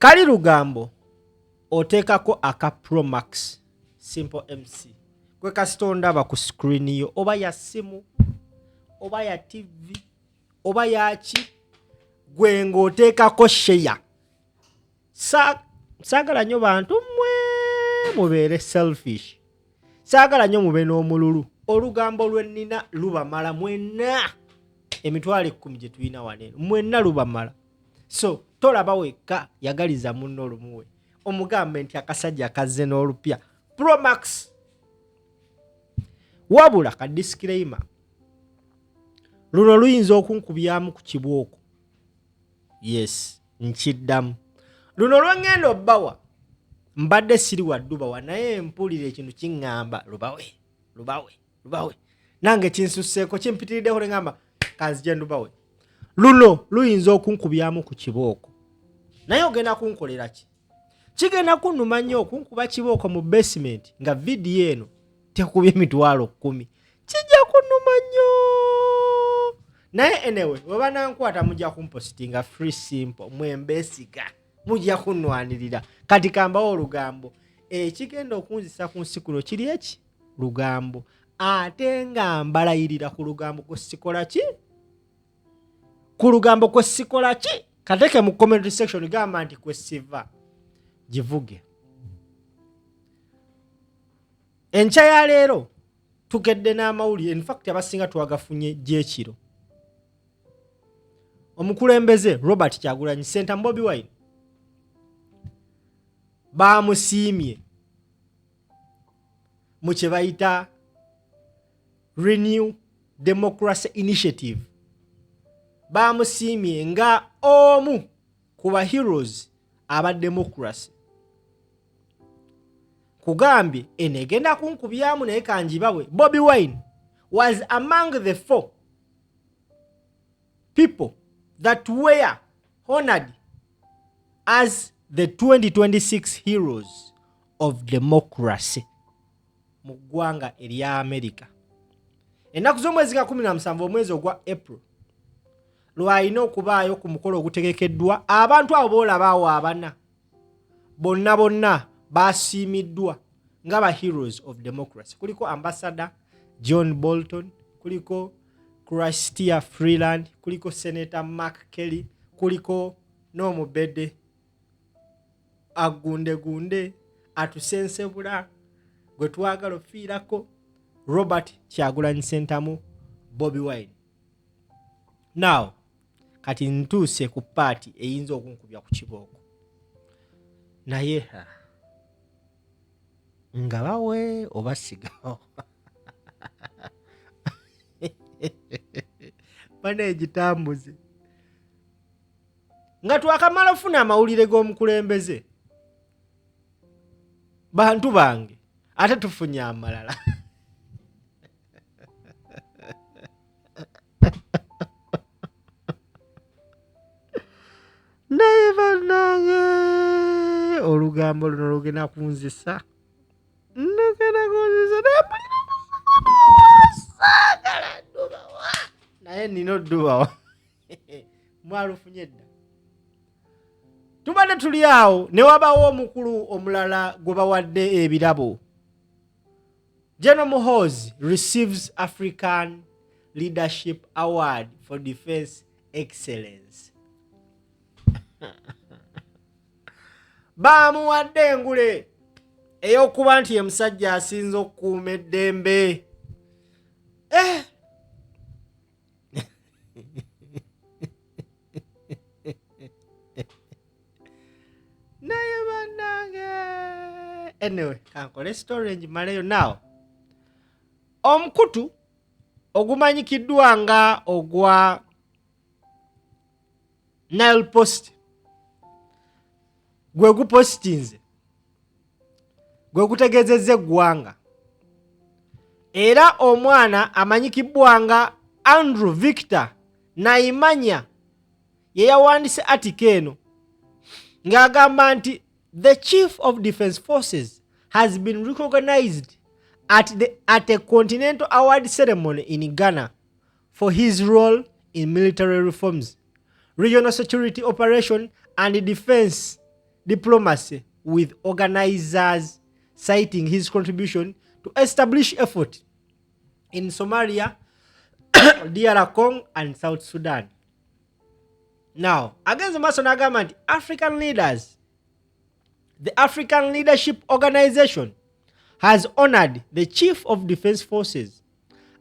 kali lugambo oteekako aka Pro Max Simple MC kwe kasitonda aba ku screen yo oba ya simu oba ya TV oba yaki gwe ng'oteekako share. Saagala nnyo bantu mmwe mubeere selfish. Saagala nnyo mube n'omululu. Olugambo lwe nnina lubamala mwenna. Emitwalo 10 gye tulina waneeno mwenna lubamala. So tolaba wekka yagaliza munno olumuwe. Omugambe nti akasajja kazze n'olupya Pro Max. Wabula ka disclaimer. Luno luyinza okunkubyamu ku kibwoko. Yes, nkiddamu. Luno lwengendo bbawa. Mbadde siri waddubawa naye mpulira ekintu kiŋŋamba lubawe. Nange kinsusseeko kimpitiriddeho ne ŋŋamba kanzije ndubawe. Luno luyinza okunkubyamu ku kibooko. Naye ogenda kunkolera ki? Kigenda kunnuma nnyo okunkuba kibooko mu basement nga vidiyo eno tekubye emitwalo 10. Kijja kunnuma nnyo. Naye anyway, bw'oba nankwata mujja kumpositinga free simple mwembesiga. Mujja kunnwanirira. Kati kambawo olugambo. Ekigenda okunzisa ku nsi kuno kiri eki? Lugambo. Ate nga mbalayirira ku lugambo kwe sikola ki? Ku lugambo kwe sikola ki? Kateke mu comment section gamba nti kwe siva. Givuge. Enkya ya leero tukedde n'amawulire. In fact abasinga twagafunye gyekiro. Omukulembeze Robert Kyagulanyi Ssentamu Bobi Wine bamusiimye mu kye bayita Renew Democracy Initiative. Bamusiimye nga omu ku ba heroes aba democracy. Kugambye enegenda kunkubyamu naye kanjibawe. Bobi Wine was among the 4 people that were honored as the 2026 heroes of democracy mu ggwanga erya America. Ennaku z'omwezi ga 17 omwezi ogwa April lwalina okubaayo ku mukolo ogutegekeddwa abantu abo boolaba awo abana bonna basiimiddwa nga ba heroes of democracy. Kuliko ambassador John Bolton, kuliko Chrystia Freeland, kuliko Senator Mark Kelly, kuliko n'omubedde agunde atusensebula gwe twagala ofiirako Robert Kyagulanyi Ssentamu Bobi Wine. Now kati ntuuse ku paati eyinza okunkubya ku kibooko. Naye nga bawe oba sigawo. Bana egitambuze. Nga twakamala ofuna amawulire g'omukulembeze. Bantu bange ate tufunye amalala. Naye bannange olugambo luno lugenda kunzisa. Saagala ndubawa. Naye nina oddubawa. Mwalufunye dda. Tubadde tuli awo ne wabawo omukulu omulala gwe bawadde ebirabo. General Muhoozi receives African Leadership Award for Defense Excellence. Bamuwadde engule ey'okuba nti ye musajja asinze okukuuma eddembe. Naye bannange. Anyway, kankole story ngimaleyo now. Omukutu ogumanyikiddwa nga ogwa Nile Post gwe gupositinze gwe gutegeezezza eggwanga era omwana amanyikibbwa nga Andrew Victor Naimanya ye yawandise article eno ng'agamba nti the Chief of Defense Forces has been recognized at a Continental Award ceremony in Ghana for his role in military reforms, regional security operation and defense diplomacy with organizers, citing his contribution to establish effort in Somalia, DR Congo, and South Sudan. Now, against the Mason government, African leaders, the African Leadership Organization has honored the Chief of Defense Forces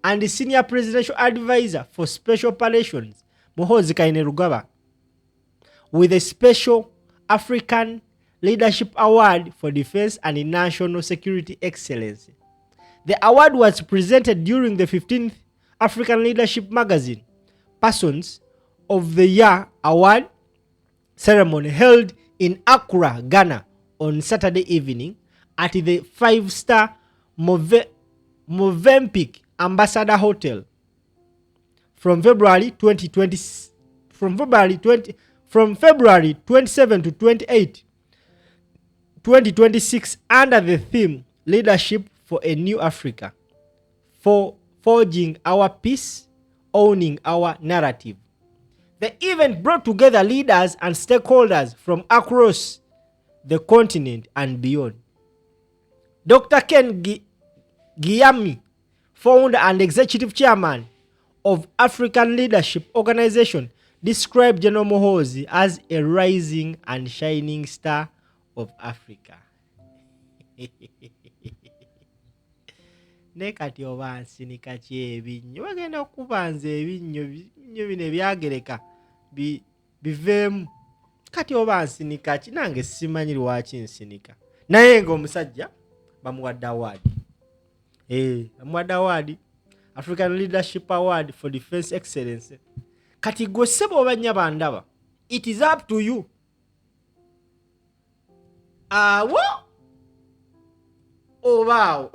and the Senior Presidential Advisor for Special Operations, Muhoozi with a special African Leadership Award for Defense and National Security Excellence. The award was presented during the 15th African Leadership Magazine Persons of the Year Award ceremony held in Accra, Ghana on Saturday evening at the 5-star Movenpick Ambassador Hotel from February 27 to 28, 2026 under the theme Leadership for a New Africa, for forging our peace, owning our narrative. The event brought together leaders and stakeholders from across the continent and beyond. Dr. Ken Giami, founder and executive chairman of African Leadership Organization, described General Muhoozi as a rising and shining star of Africa. Nekati oba nsinika ky'ebinnyo bagenda okubanza ebinnyo bino ebyagereka biveemu kati oba nsinika ki nange simanyi lwaki nsinika naye ng'omusajja bamuwadde award bamuwadde award African Leadership Award for Defense Excellence. Kati gwe ssebo oba nnya bandaba, it is up to you. Awo obaawo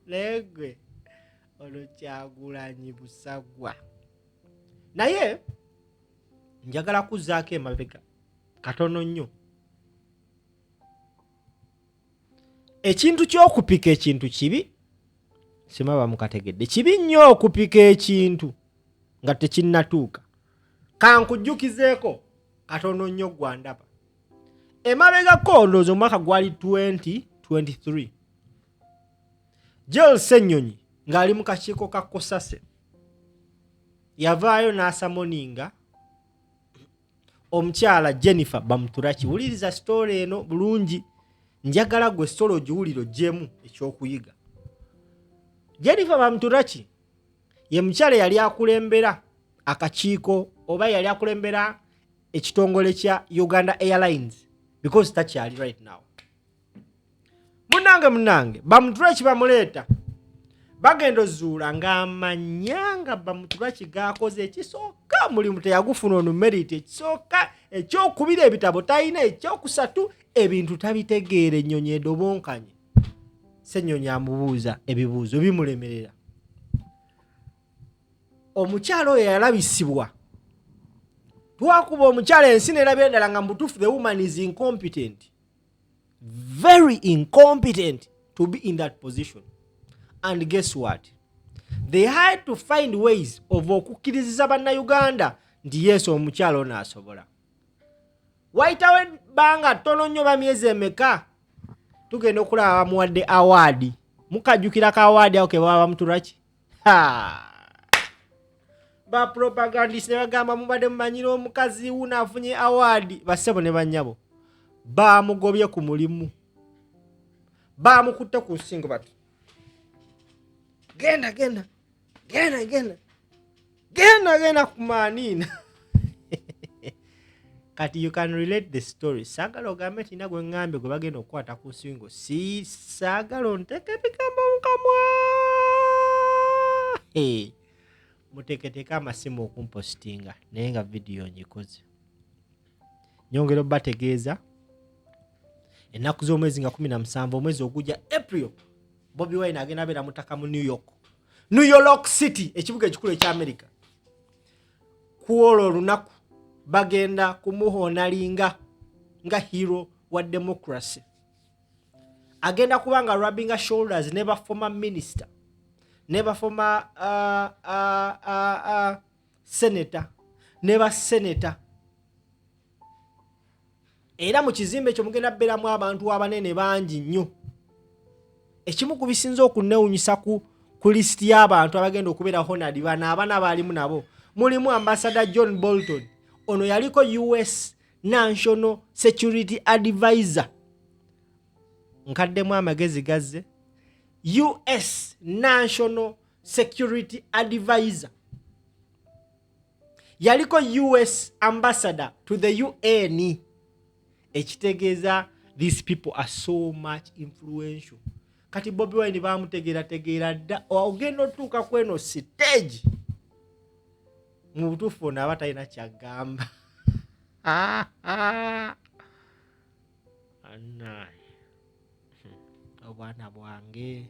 naye gwe olukyagulanyi busagwa. Naye njagala kuzzaako emabega katono nnyo. Ekintu ky'okupika ekintu kibi, simaba mukategedde, kibi nnyo okupika ekintu nga tekinnatuuka. Kankujjukizeeko katono nnyo gwandaba. Emabegako ndowooza omwaka gwali 2023. Joel Ssenyonyi ng'ali mu kakiiko ka Kosase yavaayo n'asamoninga omukyala Jennifer Bamturaki. Wuliriza story eno bulungi, njagala gwe story ogiwulire ogyemu ekyokuyiga. Jennifer Bamturaki ye mukyala yali akulembera akakiiko oba yali akulembera ekitongole kya Uganda Airlines because takyali right now. Munange Bamturaki bamuleeta bagenda ozuula ng'amanyanga Bamturaki gakoze ekisooka mulimu teyagufuna onu merit, ekisooka ekyokubira ebitabo talina, ekyokusatu ebintu tabitegeera, ennyonyi edobonkanye. Ssenyonyi amubuuza ebibuuzo bimulemerera. Omukyala oyo yalabisibwa. Twakuba omukyala ensi nerabira ddala nga mutuufu the woman is incompetent. Very incompetent to be in that position. And guess what? They had to find ways of okukkiriza bannayuganda nti yesu omukyala ono asobola. Wayitawo ebbanga ttono nnyo ba myezi emeka tugenda okulaba bamuwadde Awaadi. Mukajjukira ka Awaadi awo ke baba Bamturaki? Ba propagandist ne bagamba mubadde mumanyira omukazi wuno afunye Awaadi. Bassebo ne bannyabo bamugobye ku mulimu, bamukutte ku nsingo bati genda kumanina. Kati you can relate the story. Sagala ogambe tina gwe ngambe gwe bagenda okukwata ku nsingo. Si sagala onteke bigambo mukamwa. Muteketeka amasimu okumpostinga naye nga video nyikoze. Nyongera bategeeza ennaku z'omwezi nga 17 omwezi ogujja April, Bobi Wine agenda abeera mutaka mu New York City, ekibuga ekikulu ekya America. Kuolwo olunaku bagenda kumuhoonalinga nga hero wa democracy. Agenda kubanga rubbing shoulders ne ba former minister, ne ba former senator, ne ba senator era mu kizimbe ekyo mugenda bbeeramu abantu abanene bangi nnyo. Ekimu ku bisinza okunnewunyisa ku lisiti y'abantu abagenda okubeera honored bano abana baalimu nabo mulimu ambassador John Bolton. Ono yaliko US National Security Advisor. Nkaddemu amagezi gazze. US National Security Advisor. Yaliko US Ambassador to the UN. Ekitegeeza these people are so much influential. Kati Bobi Wine bamutegeera dda ogenda otuuka kweno stage. Mu butuufu ono aba talina kyagamba. Annaye obwana bwange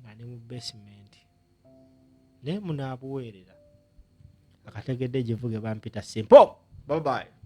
nga ne mu basement naye munaabuweerera akategedde gye vuge bampita simple. Bye bye.